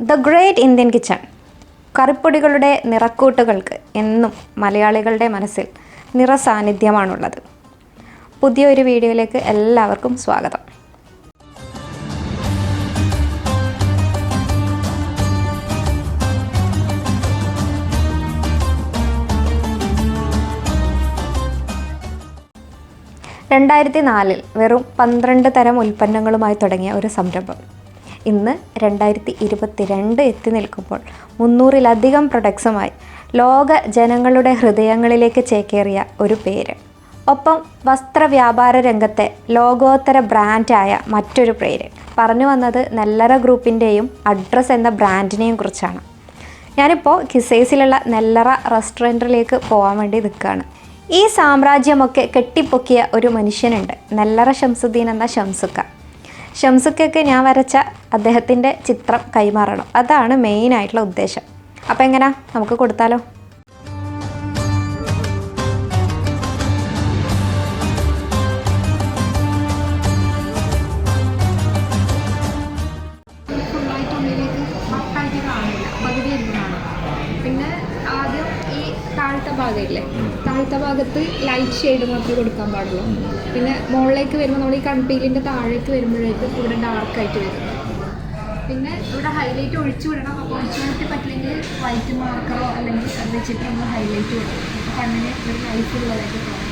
The great Indian kitchen. കറിപ്പൊടികളുടെ നിറക്കൂട്ടുകൾക്ക് എന്നും മലയാളികളുടെ മനസ്സിൽ നിറസാന്നിധ്യമാണുള്ളത്. പുതിയൊരു വീഡിയോയിലേക്ക് എല്ലാവർക്കും സ്വാഗതം. രണ്ടായിരത്തി വെറും 12 തരം ഉൽപ്പന്നങ്ങളുമായി തുടങ്ങിയ ഒരു സംരംഭം ഇന്ന് 2022 എത്തി നിൽക്കുമ്പോൾ 300-ലധികം പ്രൊഡക്ട്സുമായി ലോക ജനങ്ങളുടെ ഹൃദയങ്ങളിലേക്ക് ചേക്കേറിയ ഒരു പേര്. ഒപ്പം വസ്ത്രവ്യാപാര രംഗത്തെ ലോകോത്തര ബ്രാൻഡായ മറ്റൊരു പേര്. പറഞ്ഞു വന്നത് നെല്ലറ ഗ്രൂപ്പിൻ്റെയും അഡ്രസ് എന്ന ബ്രാൻഡിനെയും കുറിച്ചാണ്. ഞാനിപ്പോൾ കിസൈസിലുള്ള നെല്ലറ റെസ്റ്റോറൻറ്റിലേക്ക് പോകാൻ വേണ്ടി നിൽക്കുകയാണ്. ഈ സാമ്രാജ്യമൊക്കെ കെട്ടിപ്പൊക്കിയ ഒരു മനുഷ്യനുണ്ട്, നെല്ലറ ഷംസുദ്ദീൻ എന്ന ഷംസുക്കയ്ക്ക് ഞാൻ വരച്ച അദ്ദേഹത്തിൻ്റെ ചിത്രം കൈമാറണം. അതാണ് മെയിനായിട്ടുള്ള ഉദ്ദേശം. അപ്പോൾ എങ്ങനെയാ, നമുക്ക് കൊടുത്താലോ? പിന്നെ ആദ്യം ഈ താഴത്തെ ഭാഗമില്ലേ, താഴത്തെ ഭാഗത്ത് ലൈറ്റ് ഷെയ്ഡ് മാത്രമേ കൊടുക്കാൻ പാടുള്ളൂ. പിന്നെ മുകളിലേക്ക് വരുമ്പോൾ നമ്മൾ ഈ കൺപീലിൻ്റെ താഴേക്ക് വരുമ്പോഴേക്കും ഇവിടെ ഡാർക്കായിട്ട് വരും. പിന്നെ ഇവിടെ ഹൈലൈറ്റ് ഒഴിച്ചു വിടണം. അപ്പോൾ ഒഴിച്ചു വിട്ട് പറ്റില്ലെങ്കിൽ വൈറ്റ് മാർക്കറോ അല്ലെങ്കിൽ അത് വെച്ചിട്ട് നമ്മൾ ഹൈലൈറ്റ് വിടണം. അപ്പോൾ കണ്ണിന് ഒരു ലൈഫ് ഉള്ളതായിട്ട് തോന്നും.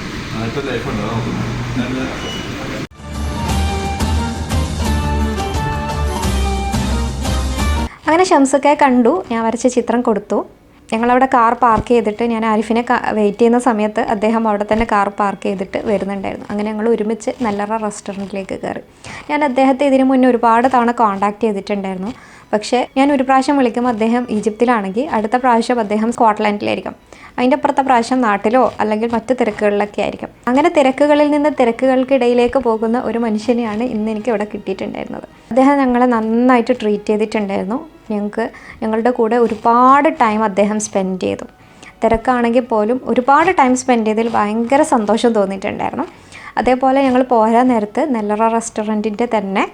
അങ്ങനെ ഷംസുക്കയെ കണ്ടു, ഞാൻ വരച്ച ചിത്രം കൊടുത്തു. ഞങ്ങളവിടെ കാർ പാർക്ക് ചെയ്തിട്ട്, ഞാൻ ആരിഫിനെ വെയിറ്റ് ചെയ്യുന്ന സമയത്ത് അദ്ദേഹം അവിടെ തന്നെ കാർ പാർക്ക് ചെയ്തിട്ട് വരുന്നുണ്ടായിരുന്നു. അങ്ങനെ ഞങ്ങൾ ഒരുമിച്ച് നെല്ലറ റെസ്റ്റോറൻറ്റിലേക്ക് കയറി. ഞാൻ അദ്ദേഹത്തെ ഇതിനു മുന്നേ ഒരുപാട് തവണ കോൺടാക്റ്റ് ചെയ്തിട്ടുണ്ടായിരുന്നു. പക്ഷേ ഞാൻ ഒരു പ്രാവശ്യം വിളിക്കുമ്പോൾ അദ്ദേഹം ഈജിപ്തിലാണെങ്കിൽ അടുത്ത പ്രാവശ്യം അദ്ദേഹം സ്കോട്ട്ലൻഡിലായിരിക്കും. അതിൻ്റെ അപ്പുറത്തെ പ്രാവശ്യം നാട്ടിലോ അല്ലെങ്കിൽ മറ്റു തിരക്കുകളിലൊക്കെ ആയിരിക്കും. അങ്ങനെ തിരക്കുകളിൽ നിന്ന് തിരക്കുകൾക്കിടയിലേക്ക് പോകുന്ന ഒരു മനുഷ്യനെയാണ് ഇന്ന് എനിക്ക് ഇവിടെ കിട്ടിയിട്ടുണ്ടായിരുന്നത്. അദ്ദേഹം ഞങ്ങളെ നന്നായിട്ട് ട്രീറ്റ് ചെയ്തിട്ടുണ്ടായിരുന്നു. ഞങ്ങളുടെ കൂടെ ഒരുപാട് ടൈം അദ്ദേഹം സ്പെൻഡ് ചെയ്തു. തിരക്കാണെങ്കിൽ പോലും ഒരുപാട് ടൈം സ്പെൻഡ് ചെയ്തതിൽ ഭയങ്കര സന്തോഷം തോന്നിയിട്ടുണ്ടായിരുന്നു. അതേപോലെ ഞങ്ങൾ പോരാൻ നേരത്ത് നെല്ലറ റെസ്റ്റോറൻറ്റിൻ്റെ തന്നെ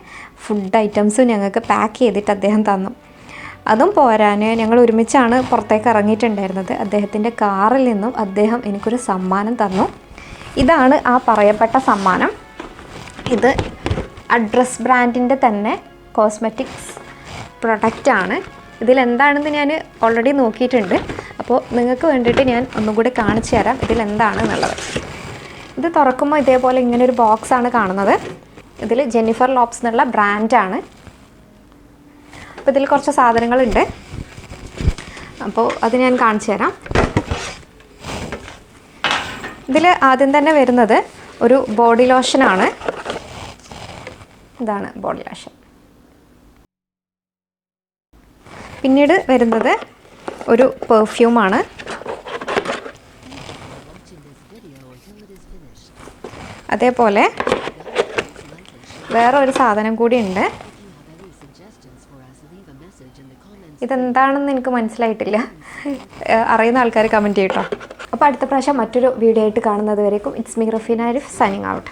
ഫുഡ് ഐറ്റംസ് ഞങ്ങൾക്ക് പാക്ക് ചെയ്തിട്ട് അദ്ദേഹം തന്നു. അതും പോരാൻ ഞങ്ങൾ ഒരുമിച്ചാണ് പുറത്തേക്ക് ഇറങ്ങിയിട്ടുണ്ടായിരുന്നത്. അദ്ദേഹത്തിൻ്റെ കാറിൽ നിന്നും അദ്ദേഹം എനിക്കൊരു സമ്മാനം തന്നു. ഇതാണ് ആ പറയപ്പെട്ട സമ്മാനം. ഇത് അഡ്രസ് ബ്രാൻഡിൻ്റെ തന്നെ കോസ്മെറ്റിക്സ് പ്രൊഡക്റ്റാണ്. ഇതിലെന്താണെന്ന് ഞാൻ ഓൾറെഡി നോക്കിയിട്ടുണ്ട്. അപ്പോൾ നിങ്ങൾക്ക് വേണ്ടിയിട്ട് ഞാൻ ഒന്നും കൂടി കാണിച്ചു തരാം ഇതിലെന്താണെന്നുള്ളത്. ഇത് തുറക്കുമ്പോൾ ഇതേപോലെ ഇങ്ങനൊരു ബോക്സാണ് കാണുന്നത്. ഇതിൽ ജെന്നിഫർ ലോപ്സ് എന്നുള്ള ബ്രാൻഡാണ്. അപ്പോൾ ഇതിൽ കുറച്ച് സാധനങ്ങളുണ്ട്. അപ്പോൾ അത് ഞാൻ കാണിച്ചു തരാം. ഇതിൽ ആദ്യം തന്നെ വരുന്നത് ഒരു ബോഡി ലോഷനാണ്. ഇതാണ് ബോഡി ലോഷൻ. പിന്നീട് വരുന്നത് ഒരു പെർഫ്യൂമാണ്. അതേപോലെ വേറെ ഒരു സാധനം കൂടി ഉണ്ട്. ഇതെന്താണെന്ന് എനിക്ക് മനസ്സിലായിട്ടില്ല. അറിയുന്ന ആൾക്കാർ കമൻറ്റ് ചെയ്യട്ടോ. അപ്പോൾ അടുത്ത പ്രാവശ്യം മറ്റൊരു വീഡിയോ ആയിട്ട് കാണുന്നത് വരേക്കും it's me Raphinha Arif signing out.